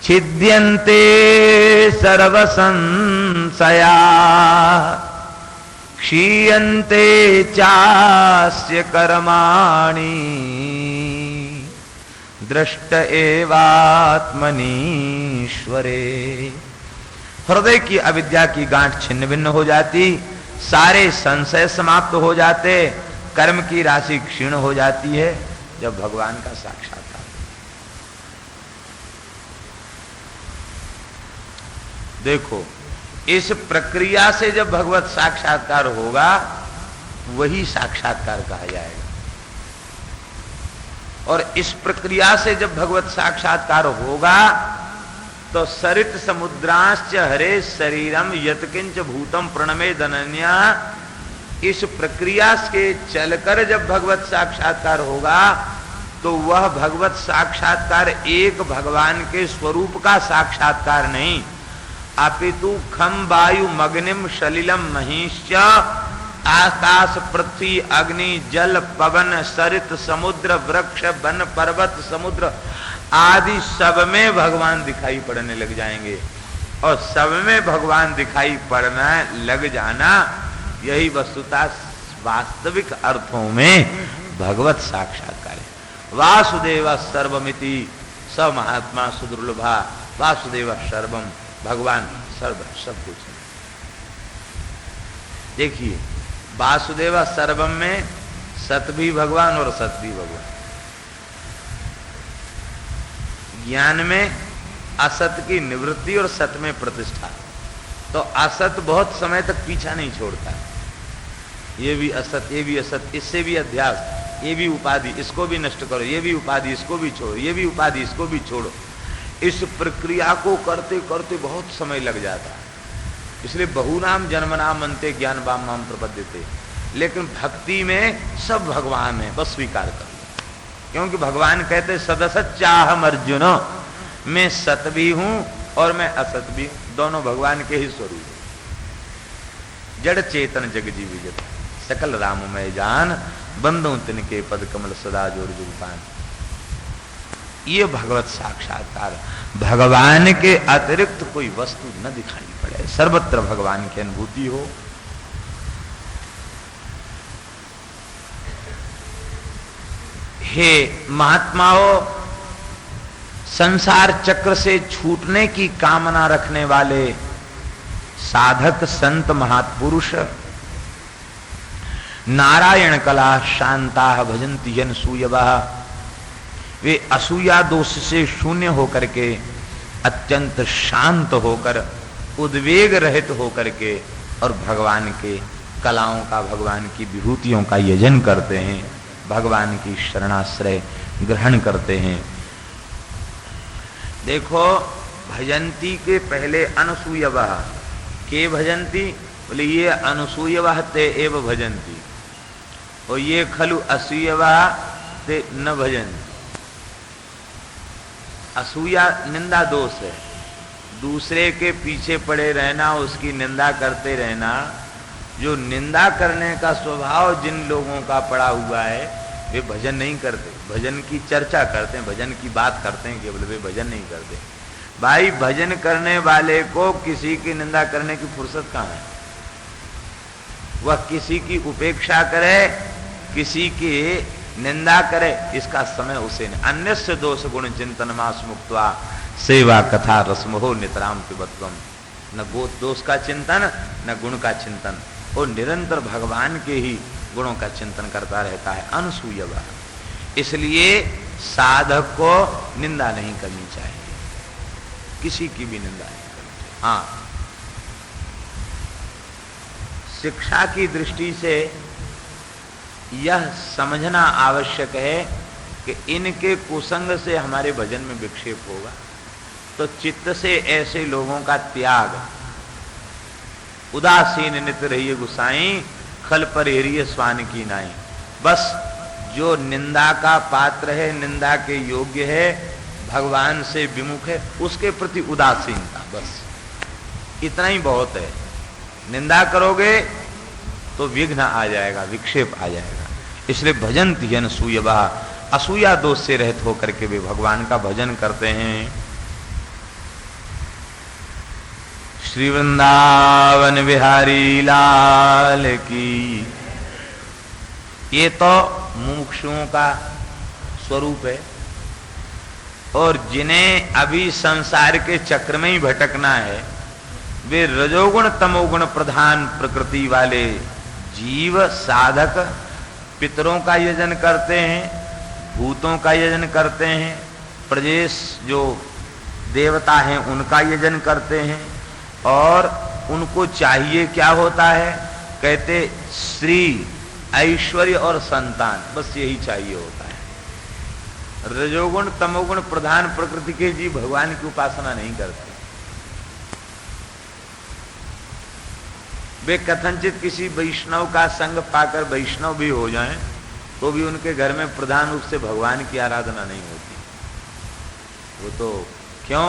छिद्यन्ते सर्वसंशया क्षीयन्ते चास्य कर्माणि दृष्ट एवात्मनीश्वरे। हृदय की अविद्या की गांठ छिन्न भिन्न हो जाती, सारे संशय समाप्त हो जाते, कर्म की राशि क्षीण हो जाती है जब भगवान का साक्षात्कार। देखो, इस प्रक्रिया से जब भगवत साक्षात्कार होगा वही साक्षात्कार कहा जाएगा। और इस प्रक्रिया से जब भगवत साक्षात्कार होगा तो सरित समुद्रांश्च हरे शरीरम यत्किंच भूतम प्रणमे दनन्या। इस प्रक्रिया से चलकर जब भगवत साक्षात्कार होगा तो वह भगवत साक्षात्कार एक भगवान के स्वरूप का साक्षात्कार नहीं, अपितु खम वायु मग्निम सलिलम महिष्य आकाश पृथ्वी अग्नि जल पवन सरित समुद्र वृक्ष वन पर्वत समुद्र आदि सब में भगवान दिखाई पड़ने लग जाएंगे। और सब में भगवान दिखाई पड़ना लग जाना यही वस्तुतः वास्तविक अर्थों में भगवत साक्षात्कार है। वासुदेव सर्वमिति स महात्मा सुदुर्लभा। वासुदेव सर्वम, भगवान सर्व सब कुछ है। देखिए, वासुदेव सर्वम में सत भी भगवान और सत भी भगवान। ज्ञान में असत की निवृत्ति और सत में प्रतिष्ठा। तो असत बहुत समय तक पीछा नहीं छोड़ता, ये भी असत, ये भी असत, इससे भी अध्यास, ये भी उपाधि, इसको भी नष्ट करो, ये भी उपाधि, इसको भी छोड़ो, ये भी उपाधि, इसको भी छोड़ो। इस प्रक्रिया को करते करते बहुत समय लग जाता है। इसलिए बहुनाम जन्मनाम अंते ज्ञान वाम माम प्रपद्यते। लेकिन भक्ति में सब भगवान है, बस स्वीकार कर लो। क्योंकि भगवान कहते सदसत चाहम अर्जुन, मैं सत भी हूं और मैं असत भी हूं, दोनों भगवान के ही स्वरूप है। जड़ चेतन जग जीवी जत सकल राममय जान, बंदो तिनके पद कमल सदा जोड़ जुगपान। ये भगवत साक्षात्कार, भगवान के अतिरिक्त कोई वस्तु न दिखाई पड़े, सर्वत्र भगवान की अनुभूति हो। हे महात्माओं, संसार चक्र से छूटने की कामना रखने वाले साधक संत महापुरुष नारायण कला शांता भजन्ति यन सूयवः। वे असूया दोष से शून्य होकर के, अत्यंत शांत होकर, उद्वेग रहित होकर के और भगवान के कलाओं का, भगवान की विभूतियों का यजन करते हैं, भगवान की शरणाश्रय ग्रहण करते हैं। देखो, भजंती के पहले अनसूयवः के भजंती, बोले ये अनसूयवः ते एव भजंती, और ये खलु असूयवः ते न भजंती। असूया निंदा दोष है, दूसरे के पीछे पड़े रहना, उसकी निंदा करते रहना। जो निंदा करने का स्वभाव जिन लोगों का पड़ा हुआ है वे भजन नहीं करते, भजन की चर्चा करते हैं, भजन की बात करते हैं, केवल वे भजन नहीं करते। भाई, भजन करने वाले को किसी की निंदा करने की फुर्सत कहाँ है? वह किसी की उपेक्षा करे, किसी की निंदा करे, इसका समय उसे नहीं। अन्यस्य दोष गुण चिंतन मास मुक्त्वा सेवा कथा रसमोह नितराम पिबत्वम। न दोष का चिंतन न गुण का चिंतन, वो निरंतर भगवान के ही गुणों का चिंतन करता रहता है। अनसूयवः, इसलिए साधक को निंदा नहीं करनी चाहिए, किसी की भी निंदा नहीं करनी चाहिए। हाँ, शिक्षा की दृष्टि से यह समझना आवश्यक है कि इनके कुसंग से हमारे भजन में विक्षेप होगा, तो चित्त से ऐसे लोगों का त्याग। उदासीन नित रहिए गुसाई, खल पर हेरिए स्वान की नाई। बस जो निंदा का पात्र है, निंदा के योग्य है, भगवान से विमुख है, उसके प्रति उदासीनता, बस इतना ही बहुत है। निंदा करोगे तो विघ्न आ जाएगा, विक्षेप आ जाएगा। इसलिए भजन्ति यन सूयवः, असूया दोष से रहित होकर के वे भगवान का भजन करते हैं। श्री वृंदावन बिहारी लाल की। ये तो मुमुक्षुओं का स्वरूप है, और जिन्हें अभी संसार के चक्र में ही भटकना है, वे रजोगुण तमोगुण प्रधान प्रकृति वाले जीव साधक पितरों का यजन करते हैं, भूतों का यजन करते हैं, प्रजेश जो देवता हैं उनका यजन करते हैं। और उनको चाहिए क्या होता है? कहते श्री, ऐश्वर्य और संतान, बस यही चाहिए होता है। रजोगुण तमोगुण प्रधान प्रकृति के जीव भगवान की उपासना नहीं करते। वे कथनचित किसी वैष्णव का संग पाकर वैष्णव भी हो जाएं, तो भी उनके घर में प्रधान रूप से भगवान की आराधना नहीं होती। वो तो क्यों?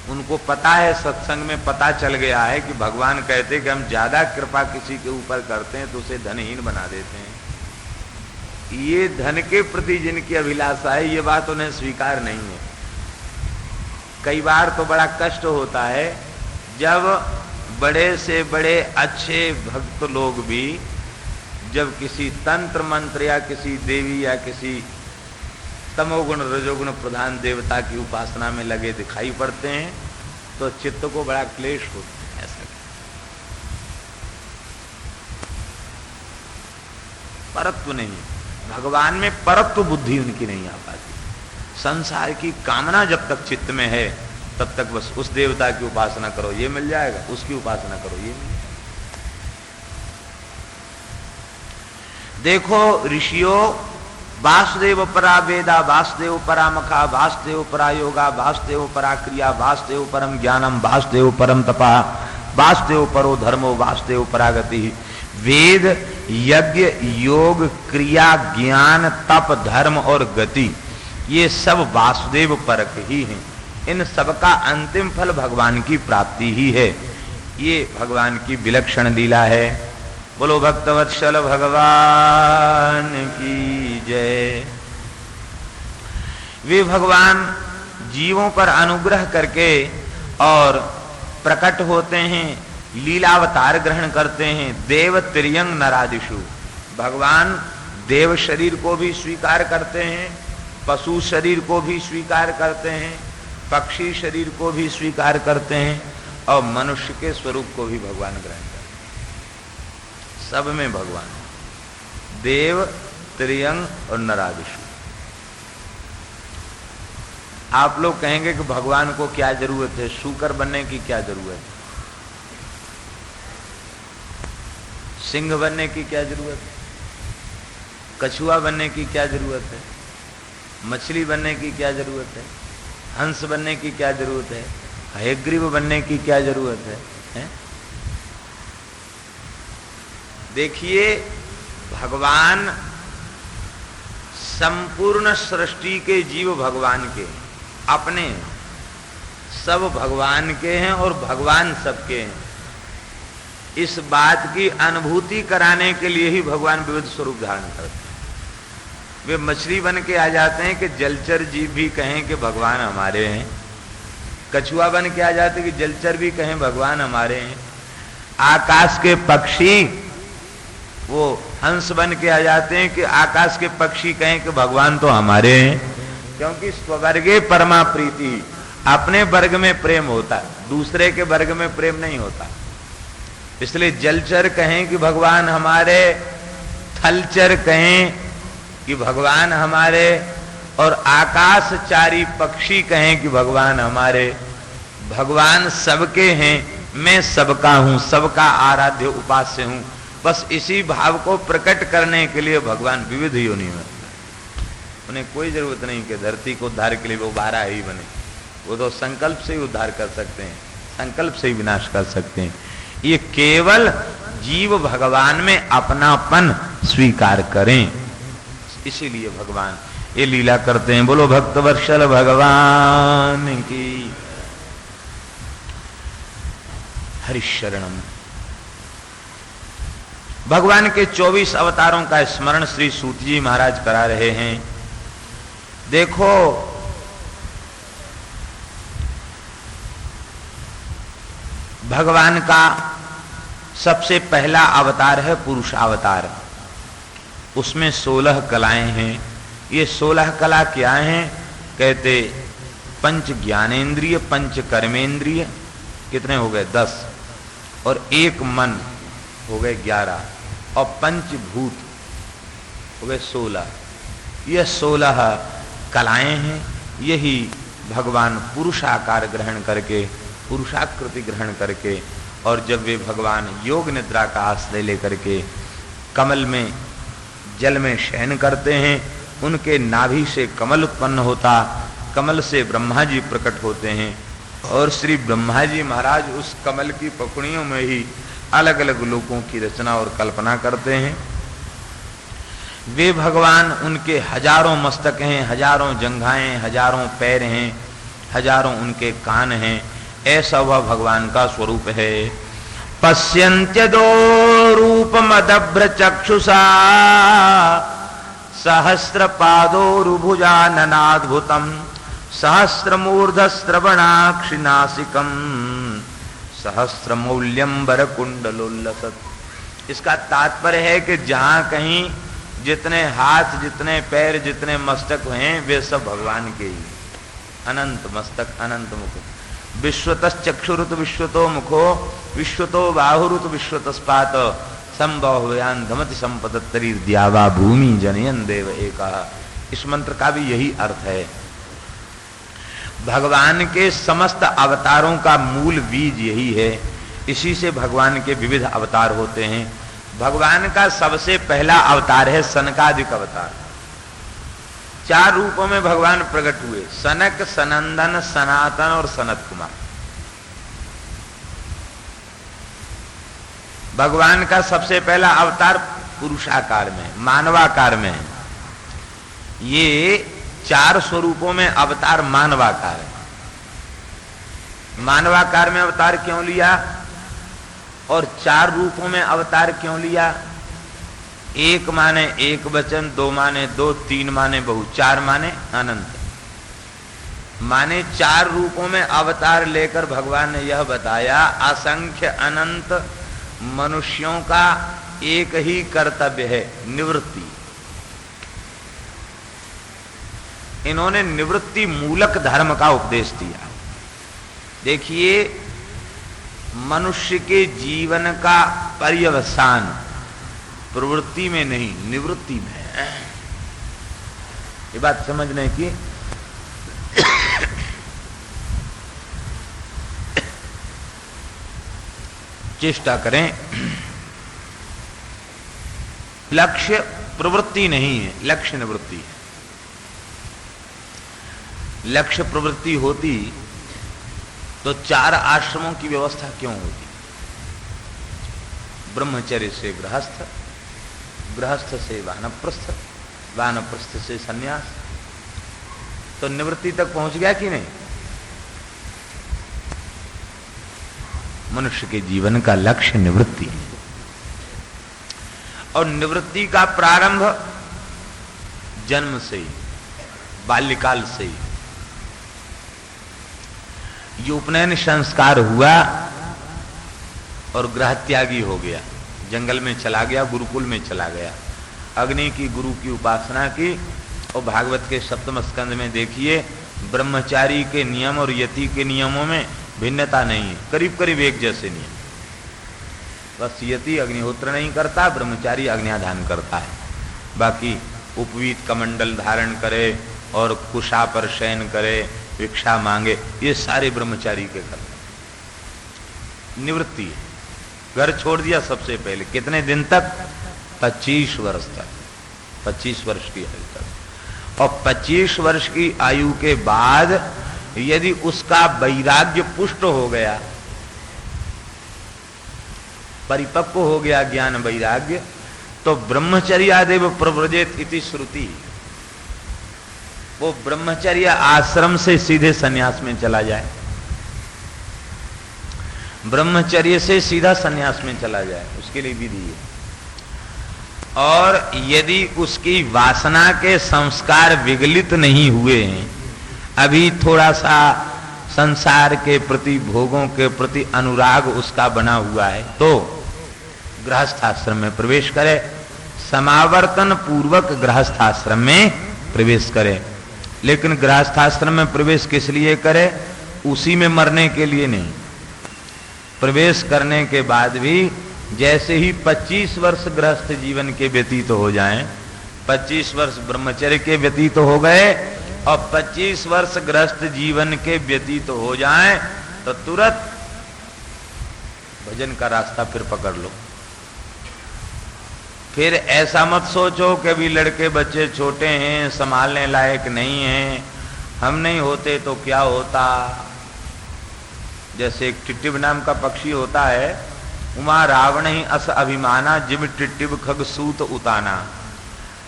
उनको पता है, सत्संग में पता चल गया है कि भगवान कहते कि हम ज्यादा कृपा किसी के ऊपर करते हैं तो उसे धनहीन बना देते हैं। ये धन के प्रति जिनकी अभिलाषा है, ये बात उन्हें स्वीकार नहीं है। कई बार तो बड़ा कष्ट होता है जब बड़े से बड़े अच्छे भक्त लोग भी जब किसी तंत्र मंत्र या किसी देवी या किसी तमोगुण रजोगुण प्रधान देवता की उपासना में लगे दिखाई पड़ते हैं, तो चित्त को बड़ा क्लेश होता है। ऐसा परत्व नहीं, भगवान में परत्व बुद्धि उनकी नहीं आ पाती। संसार की कामना जब तक चित्त में है तब तक बस उस देवता की उपासना करो ये मिल जाएगा, उसकी उपासना करो ये मिल जाएगा। देखो ऋषियों, वासुदेव परा वेदा, वासुदेव परा मखा, वासुदेव परा योगा, वासुदेव परा क्रिया, वासुदेव परम ज्ञानम, वासुदेव परम तपा, वासुदेव परो धर्मो, वासुदेव परागति। वेद, यज्ञ, योग, क्रिया, ज्ञान, तप, धर्म और गति, ये सब वासुदेव परक ही हैं। इन सबका अंतिम फल भगवान की प्राप्ति ही है। ये भगवान की विलक्षण लीला है। बोलो भक्तवत्सल भगवान की जय। वे भगवान जीवों पर अनुग्रह करके और प्रकट होते हैं, लीलावतार ग्रहण करते हैं। देव तिर्यंग नरादिषु, भगवान देव शरीर को भी स्वीकार करते हैं, पशु शरीर को भी स्वीकार करते हैं, पक्षी शरीर को भी स्वीकार करते हैं, और मनुष्य के स्वरूप को भी भगवान ग्रहण करते हैं। सब में भगवान, देव, त्रियंग और नरादिषु। आप लोग कहेंगे कि भगवान को क्या जरूरत है, शूकर बनने की क्या जरूरत है, सिंह बनने की क्या जरूरत है, कछुआ बनने की क्या जरूरत है, मछली बनने की क्या जरूरत है, हंस बनने की क्या जरूरत है, हयग्रीव बनने की क्या जरूरत है? देखिए, भगवान संपूर्ण सृष्टि के जीव भगवान के अपने, सब भगवान के हैं और भगवान सबके हैं। इस बात की अनुभूति कराने के लिए ही भगवान विविध स्वरूप धारण करते हैं। वे मछली बन के आ जाते हैं कि जलचर जीव भी कहें कि भगवान हमारे हैं, कछुआ बन के आ जाते कि जलचर भी कहें भगवान हमारे हैं, आकाश के पक्षी वो हंस बन के आ जाते हैं कि आकाश के पक्षी कहें कि भगवान तो हमारे हैं। क्योंकि स्ववर्गे परमा प्रीति, अपने वर्ग में प्रेम होता है, दूसरे के वर्ग में प्रेम नहीं होता। इसलिए जलचर कहें कि भगवान हमारे, थलचर कहें कि भगवान हमारे, और आकाशचारी पक्षी कहें कि भगवान हमारे। भगवान सबके हैं, मैं सबका हूं, सबका आराध्य उपास्य हूं। बस इसी भाव को प्रकट करने के लिए भगवान विविध योनि में, उन्हें कोई जरूरत नहीं कि धरती को उद्धार के लिए वो 12 ही बने। वो तो संकल्प से ही उद्धार कर सकते हैं, संकल्प से ही विनाश कर सकते हैं। ये केवल जीव भगवान में अपनापन स्वीकार करें, इसीलिए भगवान ये लीला करते हैं। बोलो भक्तवत्सल भगवान की। हरिशरणम। भगवान के 24 अवतारों का स्मरण श्री सूत जी महाराज करा रहे हैं। देखो, भगवान का सबसे पहला अवतार है पुरुषावतार। उसमें 16 कलाएं हैं। ये 16 कला क्या हैं? कहते पंच ज्ञानेन्द्रिय, पंच कर्मेंद्रिय, कितने हो गए? 10, और एक मन हो गए 11, और पंचभूत हो गए 16। ये 16 कलाएं हैं। यही भगवान पुरुषाकार ग्रहण करके, पुरुषाकृति ग्रहण करके, और जब वे भगवान योग निद्रा का आश्रय लेकर के कमल में, जल में शयन करते हैं, उनके नाभि से कमल उत्पन्न होता, कमल से ब्रह्मा जी प्रकट होते हैं, और श्री ब्रह्मा जी महाराज उस कमल की पखुड़ियों में ही अलग अलग लोकों की रचना और कल्पना करते हैं। वे भगवान, उनके हजारों मस्तक हैं, हजारों जंघाएं, हजारों पैर हैं, हजारों उनके कान हैं। ऐसा वह भगवान का स्वरूप है। पश्यन्त्यदो रूपमदभ्र चक्षुषा सहस्र पादोरुभुजाननाद्भुतम् सहस्रमूर्धस्रवणाक्षि नासिकम् सहस्रमौल्यंबर कुंडलोल्लसत्। इसका तात्पर्य है कि जहां कहीं जितने हाथ, जितने पैर, जितने मस्तक हैं, वे सब भगवान के ही। अनंत मस्तक, अनंत मुख। विश्वतः चक्षुरुत विश्वतो मुखो विश्वतो बाहुरुत विश्वतस्पात संभव्यान धमति संपदत्तरी द्यावा भूमि जनयन देव एका। इस मंत्र का भी यही अर्थ है। भगवान के समस्त अवतारों का मूल बीज यही है। इसी से भगवान के विविध अवतार होते हैं। भगवान का सबसे पहला अवतार है सनकादिक अवतार। 4 रूपों में भगवान प्रकट हुए, सनक, सनंदन, सनातन और सनत कुमार। भगवान का सबसे पहला अवतार पुरुषाकार में, मानवाकार में है। ये 4 स्वरूपों में अवतार मानवाकार है। मानवाकार में अवतार क्यों लिया और 4 रूपों में अवतार क्यों लिया? 1 माने एक वचन, 2 माने 2, 3 माने बहु, 4 माने अनंत। माने 4 रूपों में अवतार लेकर भगवान ने यह बताया, असंख्य अनंत मनुष्यों का एक ही कर्तव्य है, निवृत्ति। इन्होंने निवृत्ति मूलक धर्म का उपदेश दिया। देखिए, मनुष्य के जीवन का पर्यवसान प्रवृत्ति में नहीं, निवृत्ति में है। ये बात समझने की चेष्टा करें। लक्ष्य प्रवृत्ति नहीं है, लक्ष्य निवृत्ति है। लक्ष्य प्रवृत्ति होती तो 4 आश्रमों की व्यवस्था क्यों होती? ब्रह्मचर्य से गृहस्थ, गृहस्थ से वानप्रस्थ, वानप्रस्थ से सन्यास। तो निवृत्ति तक पहुंच गया कि नहीं? मनुष्य के जीवन का लक्ष्य निवृत्ति है। और निवृत्ति का प्रारंभ जन्म से ही, बाल्यकाल से ही। ये उपनयन संस्कार हुआ और गृह त्यागी हो गया, जंगल में चला गया, गुरुकुल में चला गया, अग्नि की, गुरु की उपासना की। और भागवत के 7वें स्कंद में देखिए, ब्रह्मचारी के नियम और यति के नियमों में भिन्नता नहीं है, करीब करीब एक जैसे नियम। बस यति अग्निहोत्र नहीं करता, ब्रह्मचारी अग्न्याधान करता है। बाकी उपवीत कमंडल धारण करे और कुशा पर शयन करे, भिक्षा मांगे, ये सारे ब्रह्मचारी के कर्म। निवृत्ति है। घर छोड़ दिया सबसे पहले, कितने दिन तक? 25 वर्ष तक, 25 वर्ष की आयु तक। और 25 वर्ष की आयु के बाद यदि उसका वैराग्य पुष्ट हो गया, परिपक्व हो गया ज्ञान वैराग्य, तो ब्रह्मचर्यादेव प्रव्रजेत इति श्रुति। वो ब्रह्मचर्य आश्रम से सीधे सन्यास में चला जाए, ब्रह्मचर्य से सीधा सन्यास में चला जाए, उसके लिए विधि है। और यदि उसकी वासना के संस्कार विगलित नहीं हुए हैं, अभी थोड़ा सा संसार के प्रति, भोगों के प्रति अनुराग उसका बना हुआ है, तो गृहस्थाश्रम में प्रवेश करे, समावर्तन पूर्वक गृहस्थाश्रम में प्रवेश करे। लेकिन गृहस्थाश्रम में प्रवेश किस लिए करे? उसी में मरने के लिए नहीं। प्रवेश करने के बाद भी जैसे ही 25 वर्ष गृहस्थ जीवन के व्यतीत हो जाएं, 25 वर्ष ब्रह्मचर्य के व्यतीत हो गए और 25 वर्ष गृहस्थ जीवन के व्यतीत हो जाएं, तो तुरंत भजन का रास्ता फिर पकड़ लो। फिर ऐसा मत सोचो कि अभी लड़के बच्चे छोटे हैं, संभालने लायक नहीं हैं, हम नहीं होते तो क्या होता। जैसे एक टिट्टिब नाम का पक्षी होता है, उमा रावण ही अस अभिमाना जिम टिट्टिब खग सूत उताना।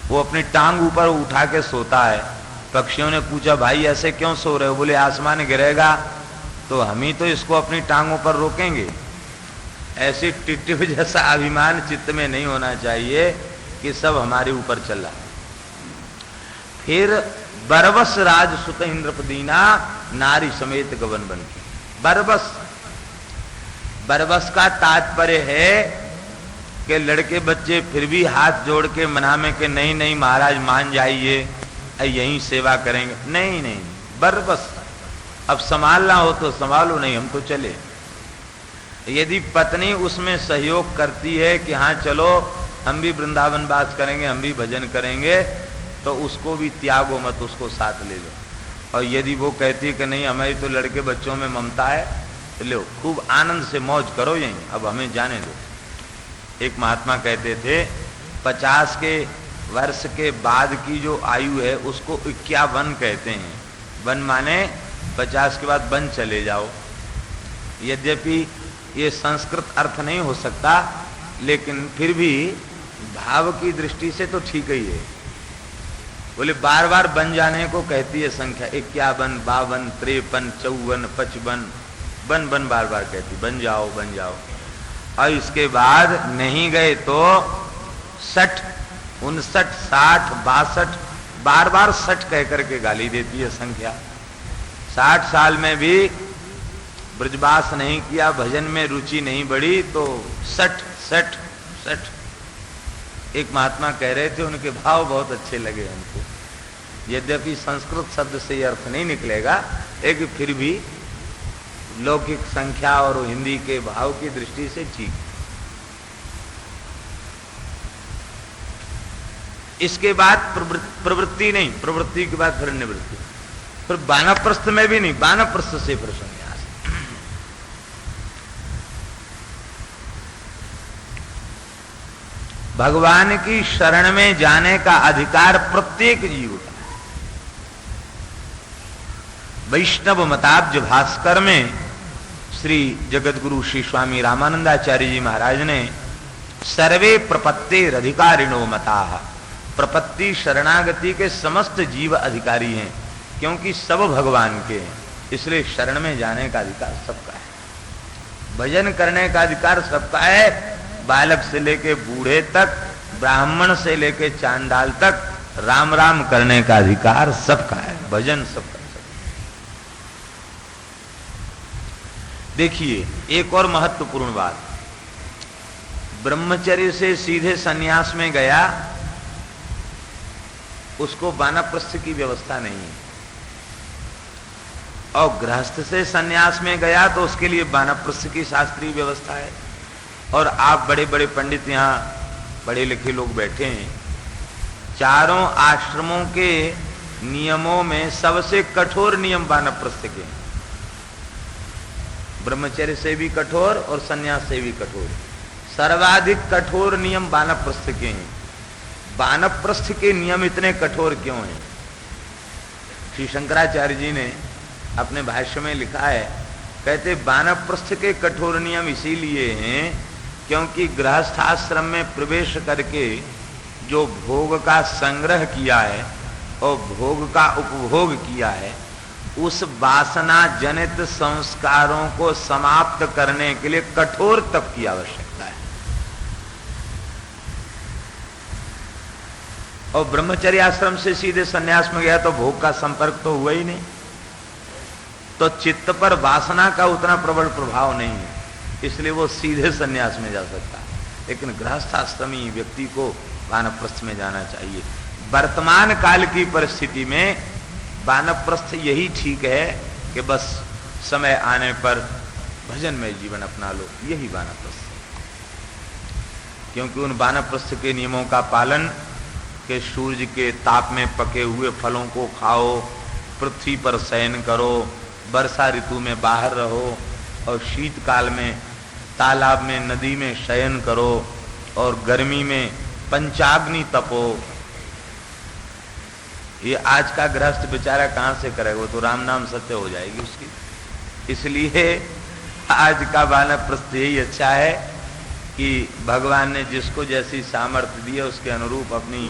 वो अपनी टांग ऊपर उठा के सोता है। पक्षियों ने पूछा, भाई ऐसे क्यों सो रहे हो? बोले आसमान गिरेगा तो हम ही तो इसको अपनी टांगों पर रोकेंगे। ऐसी टिट्टिब जैसा अभिमान चित्त में नहीं होना चाहिए कि सब हमारे ऊपर चल रहा। फिर बरबस राज सुत इंद्रपदीना नारी समेत गवन बन की। बरबस, बरबस का तात्पर्य है कि लड़के बच्चे फिर भी हाथ जोड़ के मना में कि नहीं नहीं महाराज मान जाइए, यहीं सेवा करेंगे। नहीं नहीं, बरबस। अब संभालना हो तो संभालो, नहीं हम तो चले। यदि पत्नी उसमें सहयोग करती है कि हाँ चलो हम भी वृंदावन वास करेंगे, हम भी भजन करेंगे, तो उसको भी त्यागो मत, उसको साथ ले लो। और यदि वो कहती है कि नहीं हमारी तो लड़के बच्चों में ममता है, तो लो खूब आनंद से मौज करो यहीं, अब हमें जाने दो। एक महात्मा कहते थे 50 के वर्ष के बाद की जो आयु है उसको 51 कहते हैं। वन माने 50 के बाद वन चले जाओ। यद्यपि ये संस्कृत अर्थ नहीं हो सकता, लेकिन फिर भी भाव की दृष्टि से तो ठीक ही है। बोले बार बार बन जाने को कहती है संख्या, 51, 52, 53, 54, 55, बन बन बार बार कहती, बन जाओ बन जाओ। और इसके बाद नहीं गए तो 60, 59, 60, 62, बार बार 60 कह करके गाली देती है संख्या। 60 साल में भी ब्रजवास नहीं किया, भजन में रुचि नहीं बढ़ी, तो 60, 60, 60। एक महात्मा कह रहे थे, उनके भाव बहुत अच्छे लगे हमको। यद्यपि संस्कृत शब्द से यह अर्थ नहीं निकलेगा, लेकिन फिर भी लौकिक संख्या और हिंदी के भाव की दृष्टि से ठीक। इसके बाद प्रवृत्ति नहीं, प्रवृत्ति के बाद फिर निवृत्ति। फिर वानप्रस्थ में भी नहीं, वानप्रस्थ से फिर संन्यास। भगवान की शरण में जाने का अधिकार प्रत्येक जीव का है। वैष्णव मताब्ज भास्कर में श्री जगतगुरु श्री स्वामी रामानंदाचार्य जी महाराज ने सर्वे प्रपत्तेर अधिकारिणो मताः, प्रपत्ति शरणागति के समस्त जीव अधिकारी हैं, क्योंकि सब भगवान के हैं, इसलिए शरण में जाने का अधिकार सबका है। भजन करने का अधिकार सबका है। बालक से लेके बूढ़े तक, ब्राह्मण से लेके चांडाल तक राम राम करने का अधिकार सबका है। भजन सबका। देखिए एक और महत्वपूर्ण बात, ब्रह्मचर्य से सीधे सन्यास में गया, उसको वानप्रस्थ की व्यवस्था नहीं है, और गृहस्थ से सन्यास में गया तो उसके लिए वानप्रस्थ की शास्त्रीय व्यवस्था है। और आप बड़े बड़े पंडित, यहाँ पढ़े लिखे लोग बैठे हैं, चारों आश्रमों के नियमों में सबसे कठोर नियम वानप्रस्थ के हैं। ब्रह्मचर्य से भी कठोर और सन्यास से भी कठोर। सर्वाधिक कठोर नियम वानप्रस्थ के हैं। वानप्रस्थ के नियम इतने कठोर क्यों हैं? श्री शंकराचार्य जी ने अपने भाष्य में लिखा है, कहते वानप्रस्थ के कठोर नियम इसीलिए हैं क्योंकि गृहस्थाश्रम में प्रवेश करके जो भोग का संग्रह किया है और भोग का उपभोग किया है, उस वासना जनित संस्कारों को समाप्त करने के लिए कठोर तप की आवश्यकता है। और ब्रह्मचर्य आश्रम से सीधे सन्यास में गया तो भोग का संपर्क तो हुआ ही नहीं, तो चित्त पर वासना का उतना प्रबल प्रभाव नहीं है, इसलिए वो सीधे सन्यास में जा सकता है। लेकिन गृहस्थाश्रमी व्यक्ति को वानप्रस्थ में जाना चाहिए। वर्तमान काल की परिस्थिति में वानप्रस्थ यही ठीक है कि बस समय आने पर भजन में जीवन अपना लो, यही वानप्रस्थ है। क्योंकि उन वानप्रस्थ के नियमों का पालन कि सूर्य के ताप में पके हुए फलों को खाओ, पृथ्वी पर शयन करो, वर्षा ऋतु में बाहर रहो, और शीतकाल में तालाब में नदी में शयन करो, और गर्मी में पंचाग्नि तपो। ये आज का गृहस्थ बेचारा कहां से करेगा, वो तो राम नाम सत्य हो जाएगी उसकी। इसलिए आज का वानप्रस्थ यही अच्छा है कि भगवान ने जिसको जैसी सामर्थ्य दी है उसके अनुरूप अपनी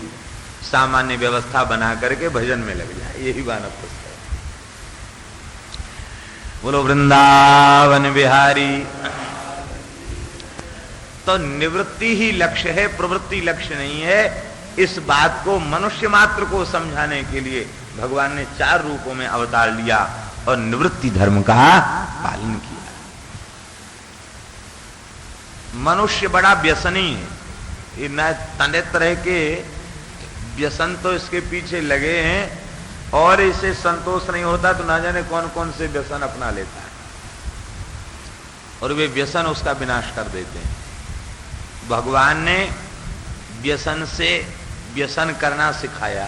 सामान्य व्यवस्था बना करके भजन में लग जाए, यही वानप्रस्थ है। बोलो वृंदावन बिहारी। तो निवृत्ति ही लक्ष्य है, प्रवृत्ति लक्ष्य नहीं है। इस बात को मनुष्य मात्र को समझाने के लिए भगवान ने 4 रूपों में अवतार लिया और निवृत्ति धर्म का पालन किया। मनुष्य बड़ा व्यसनी है, ये न तने तरह के व्यसन तो इसके पीछे लगे हैं, और इसे संतोष नहीं होता तो ना जाने कौन कौन से व्यसन अपना लेता है, और वे व्यसन उसका विनाश कर देते हैं। भगवान ने व्यसन से व्यसन करना सिखाया,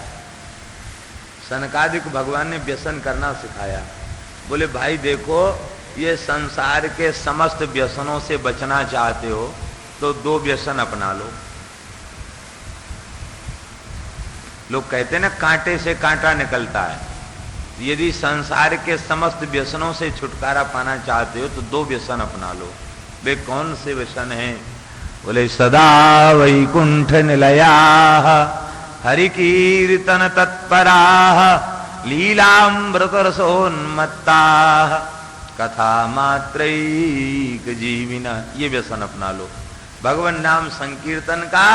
सनकादिक भगवान ने व्यसन करना सिखाया। बोले भाई देखो, ये संसार के समस्त व्यसनों से बचना चाहते हो तो 2 व्यसन अपना लो। लोग कहते हैं ना कांटे से कांटा निकलता है, यदि संसार के समस्त व्यसनों से छुटकारा पाना चाहते हो तो 2 व्यसन अपना लो। वे कौन से व्यसन हैं? बोले सदा वैकुंठ निलया हरि कीर्तन तत्परा लीलामृत रसोन्मत्ता कथा मात्रैक जीविना। ये व्यसन अपना लो, भगवान नाम संकीर्तन का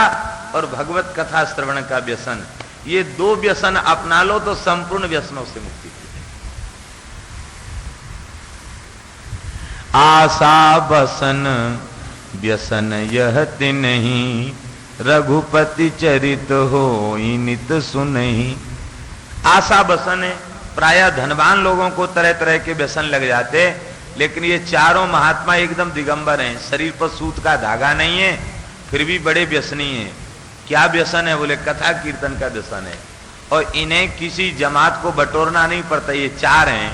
और भगवत कथा श्रवण का व्यसन। ये 2 व्यसन अपना लो तो संपूर्ण व्यसनों से मुक्ति हो जाए। आशा बसन व्यसन यह तिन्हि रघुपति चरित हो नित सुनहि। आशा बसन है, प्रायः धनवान लोगों को तरह तरह के व्यसन लग जाते, लेकिन ये चारों महात्मा एकदम दिगंबर हैं, शरीर पर सूत का धागा नहीं है, फिर भी बड़े व्यसनी हैं। क्या व्यसन है? बोले कथा कीर्तन का व्यसन है, और इन्हें किसी जमात को बटोरना नहीं पड़ता। ये 4 हैं,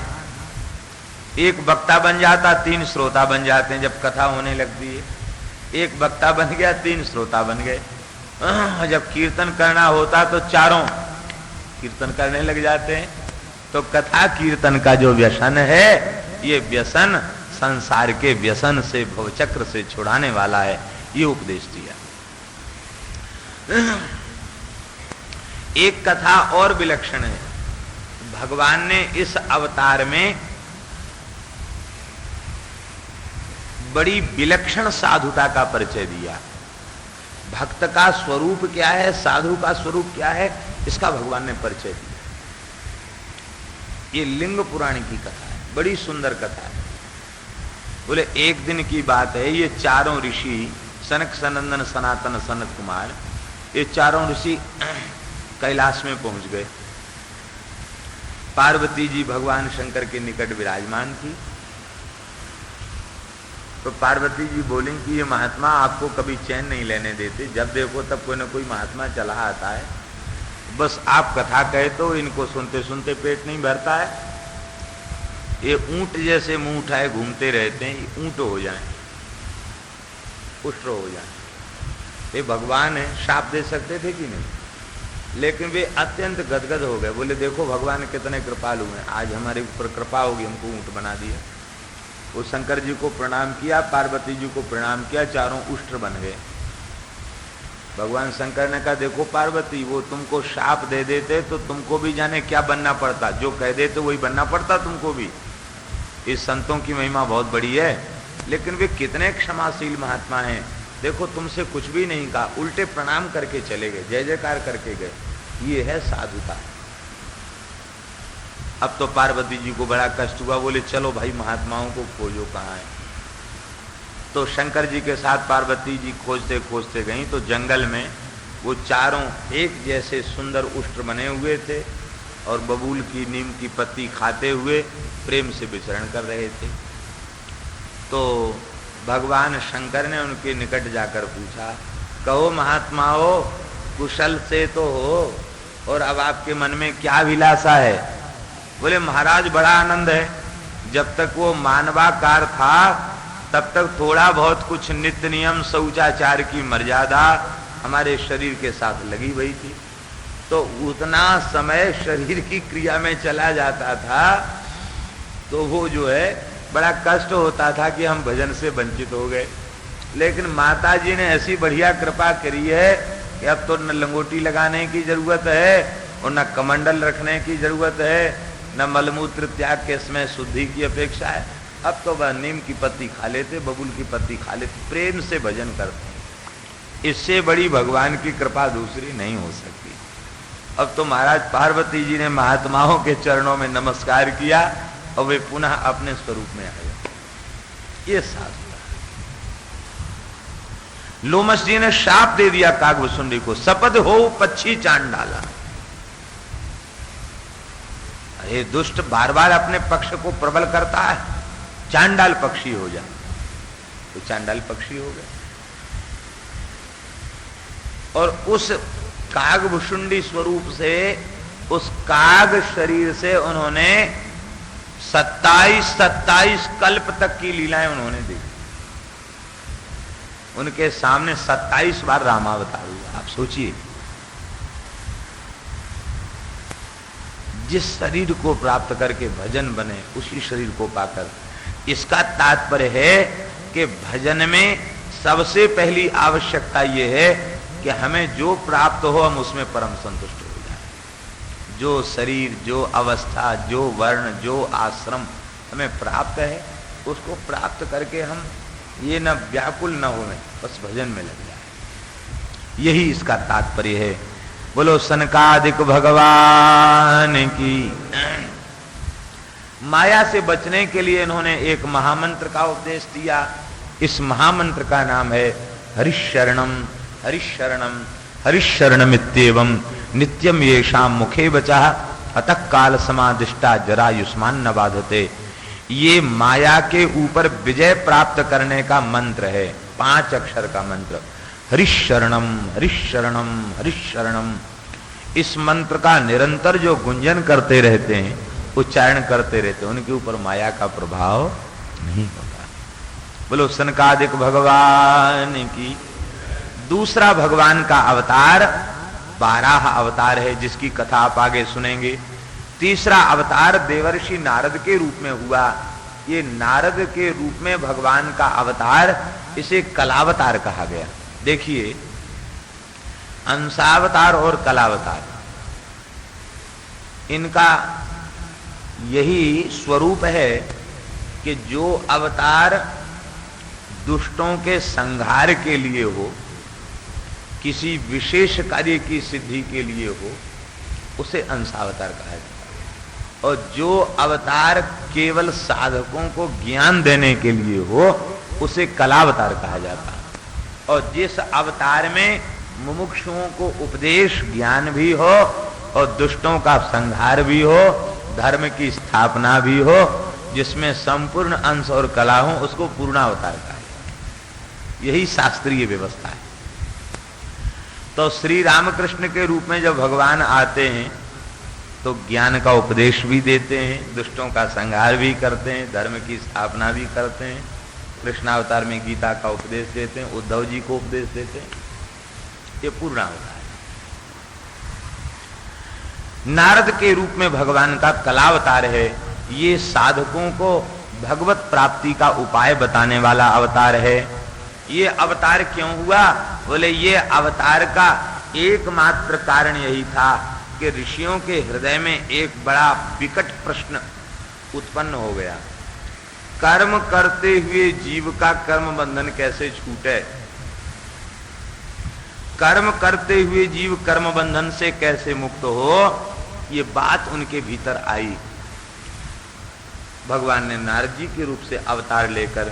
एक वक्ता बन जाता, 3 श्रोता बन जाते हैं जब कथा होने लगती है। एक वक्ता बन गया, 3 श्रोता बन गए। जब कीर्तन करना होता तो 4 कीर्तन करने लग जाते हैं। तो कथा कीर्तन का जो व्यसन है, ये व्यसन संसार के व्यसन से, भवचक्र से छुड़ाने वाला है, ये उपदेश दिया। एक कथा और विलक्षण है। भगवान ने इस अवतार में बड़ी विलक्षण साधुता का परिचय दिया। भक्त का स्वरूप क्या है, साधु का स्वरूप क्या है, इसका भगवान ने परिचय दिया। ये लिंग पुराण की कथा है, बड़ी सुंदर कथा है। बोले एक दिन की बात है, ये 4 ऋषि सनक सनंदन सनातन सनत कुमार, ये 4 ऋषि कैलाश में पहुंच गए। पार्वती जी भगवान शंकर के निकट विराजमान थी। तो पार्वती जी बोली कि ये महात्मा आपको कभी चैन नहीं लेने देते, जब देखो तब कोई ना कोई महात्मा चला आता है, बस आप कथा कहे तो इनको सुनते सुनते पेट नहीं भरता है। ये ऊंट जैसे मुंह उठाए घूमते रहते हैं, ये ऊंट हो जाए, पुष्ट हो जाए। ये भगवान है, शाप दे सकते थे कि नहीं, लेकिन वे अत्यंत गदगद हो गए। बोले देखो भगवान कितने कृपालु हैं, आज हमारे ऊपर कृपा होगी, हमको ऊंट बना दिया। वो शंकर जी को प्रणाम किया, पार्वती जी को प्रणाम किया, 4 उष्ट्र बन गए। भगवान शंकर ने कहा देखो पार्वती, वो तुमको शाप दे देते तो तुमको भी जाने क्या बनना पड़ता, जो कह देते वही बनना पड़ता तुमको भी। इस संतों की महिमा बहुत बड़ी है, लेकिन वे कितने क्षमाशील महात्मा हैं। देखो तुमसे कुछ भी नहीं कहा, उल्टे प्रणाम करके चले गए, जय जयकार करके गए। ये है साधुता। अब तो पार्वती जी को बड़ा कष्ट हुआ, बोले चलो भाई महात्माओं को खोजो कहाँ है। तो शंकर जी के साथ पार्वती जी खोजते खोजते गई तो जंगल में वो चारों एक जैसे सुंदर उष्ट्र बने हुए थे और बबूल की नीम की पत्ती खाते हुए प्रेम से विचरण कर रहे थे। तो भगवान शंकर ने उनके निकट जाकर पूछा, कहो महात्माओं कुशल से तो हो और अब आपके मन में क्या अभिलाषा है? बोले महाराज बड़ा आनंद है, जब तक वो मानवाकार था तब तक थोड़ा बहुत कुछ नित्य नियम शौचाचार की मर्यादा हमारे शरीर के साथ लगी हुई थी, तो उतना समय शरीर की क्रिया में चला जाता था तो वो जो है बड़ा कष्ट होता था कि हम भजन से वंचित हो गए। लेकिन माता जी ने ऐसी बढ़िया कृपा करी है कि अब तो न लंगोटी लगाने की जरूरत है और न कमंडल रखने की जरूरत है, न मलमूत्र त्याग के समय शुद्धि की अपेक्षा है। अब तो वह नीम की पत्ती खा लेते, बबूल की पत्ती खा लेते, प्रेम से भजन करते। इससे बड़ी भगवान की कृपा दूसरी नहीं हो सकती। अब तो महाराज पार्वती जी ने महात्माओं के चरणों में नमस्कार किया और वे पुनः अपने स्वरूप में आए। ये साधु। लोमस जी ने शाप दे दिया कागभुसुंडी को, शपथ हो पक्षी चांद डाला। अरे दुष्ट बार बार अपने पक्ष को प्रबल करता है, चांडाल पक्षी हो जाए। तो चांडाल पक्षी हो गए और उस कागभुसुंडी स्वरूप से, उस काग शरीर से उन्होंने 27 कल्प तक की लीलाएं उन्होंने देखी। उनके सामने 27 बार रामावतार हुआ। आप सोचिए, जिस शरीर को प्राप्त करके भजन बने उसी शरीर को पाकर। इसका तात्पर्य है कि भजन में सबसे पहली आवश्यकता यह है कि हमें जो प्राप्त हो हम उसमें परम संतुष्ट हो जाए। जो शरीर, जो अवस्था, जो वर्ण, जो आश्रम हमें प्राप्त है उसको प्राप्त करके हम ये न व्याकुल न हो, बस भजन में लग जाए। यही इसका तात्पर्य है। बोलो सनकादिक भगवान की। माया से बचने के लिए इन्होंने एक महामंत्र का उपदेश दिया। इस महामंत्र का नाम है हरिशरणम हरिशरणम हरिशरणमित्येवं नित्यम येषाम मुखे बचा अतः काल समादिष्टा जरायुष्मान न बाधते। ये माया के ऊपर विजय प्राप्त करने का मंत्र है, 5 अक्षर का मंत्र। हरिशरणम हरिशरणम हरिशरणम। इस मंत्र का निरंतर जो गुंजन करते रहते हैं, उच्चारण करते रहते हैं, उनके ऊपर माया का प्रभाव नहीं होता। बोलो सनकादिक भगवान की। दूसरा भगवान का अवतार 12 अवतार है, जिसकी कथा आप आगे सुनेंगे। तीसरा अवतार देवर्षि नारद के रूप में हुआ। ये नारद के रूप में भगवान का अवतार, इसे कलावतार कहा गया। देखिए, अंशावतार और कलावतार, इनका यही स्वरूप है कि जो अवतार दुष्टों के संहार के लिए हो, किसी विशेष कार्य की सिद्धि के लिए हो, उसे अंशावतार कहा जाता है। और जो अवतार केवल साधकों को ज्ञान देने के लिए हो, उसे कलावतार कहा जाता है। और जिस अवतार में मुमुक्षुओं को उपदेश ज्ञान भी हो और दुष्टों का संहार भी हो, धर्म की स्थापना भी हो, जिसमें संपूर्ण अंश और कला हो, उसको पूर्णावतार कहा जाता है। यही शास्त्रीय व्यवस्था है। तो श्री रामकृष्ण के रूप में जब भगवान आते हैं तो ज्ञान का उपदेश भी देते हैं, दुष्टों का संहार भी करते हैं, धर्म की स्थापना भी करते हैं। कृष्णावतार में गीता का उपदेश देते हैं, उद्धव जी को उपदेश देते हैं। ये पूर्णावतार है। नारद के रूप में भगवान का कलावतार है। ये साधकों को भगवत प्राप्ति का उपाय बताने वाला अवतार है। ये अवतार क्यों हुआ? बोले ये अवतार का एकमात्र कारण यही था कि ऋषियों के हृदय में एक बड़ा विकट प्रश्न उत्पन्न हो गया। कर्म करते हुए जीव का कर्म बंधन कैसे छूटे? कर्म करते हुए जीव कर्म बंधन से कैसे मुक्त हो, ये बात उनके भीतर आई। भगवान ने नारद जी के रूप से अवतार लेकर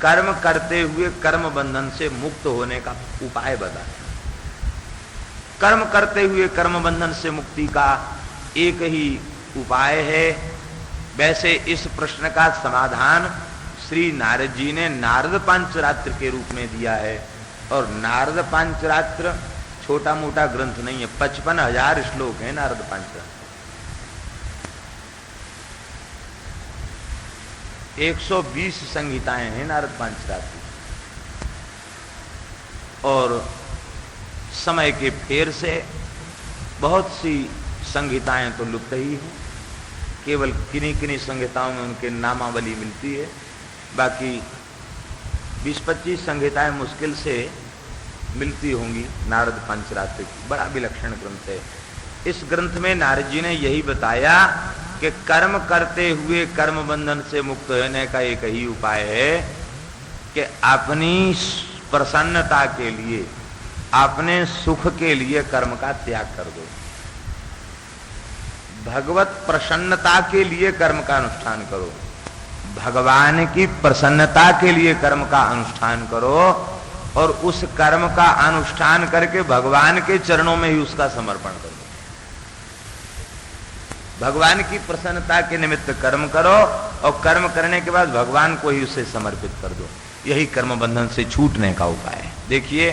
कर्म करते हुए कर्म बंधन से मुक्त होने का उपाय बताया। कर्म करते हुए कर्म बंधन से मुक्ति का एक ही उपाय है। वैसे इस प्रश्न का समाधान श्री नारद जी ने नारद पांचरात्र के रूप में दिया है। और नारद पांचरात्र छोटा मोटा ग्रंथ नहीं है, 55,000 श्लोक है नारद पांचरात्र। 120 संहिताएं हैं नारद पांचरात्र। और समय के फेर से बहुत सी संहिताएं तो लुप्त ही हैं, केवल किन्हीं किन्हीं संहिताओं में उनके नामावली मिलती है। बाकी 20-25 संहिताएं मुश्किल से मिलती होंगी नारद पांचरात्र की। बड़ा विलक्षण ग्रंथ है। इस ग्रंथ में नारद जी ने यही बताया कि कर्म करते हुए कर्म बंधन से मुक्त होने का एक ही उपाय है कि अपनी प्रसन्नता के लिए, अपने सुख के लिए कर्म का त्याग कर दो। भगवत प्रसन्नता के लिए कर्म का अनुष्ठान करो, भगवान की प्रसन्नता के लिए कर्म का अनुष्ठान करो, और उस कर्म का अनुष्ठान करके भगवान के चरणों में ही उसका समर्पण करो। भगवान की प्रसन्नता के निमित्त कर्म करो, और कर्म करने के बाद भगवान को ही उसे समर्पित कर दो। यही कर्म बंधन से छूटने का उपाय है। देखिए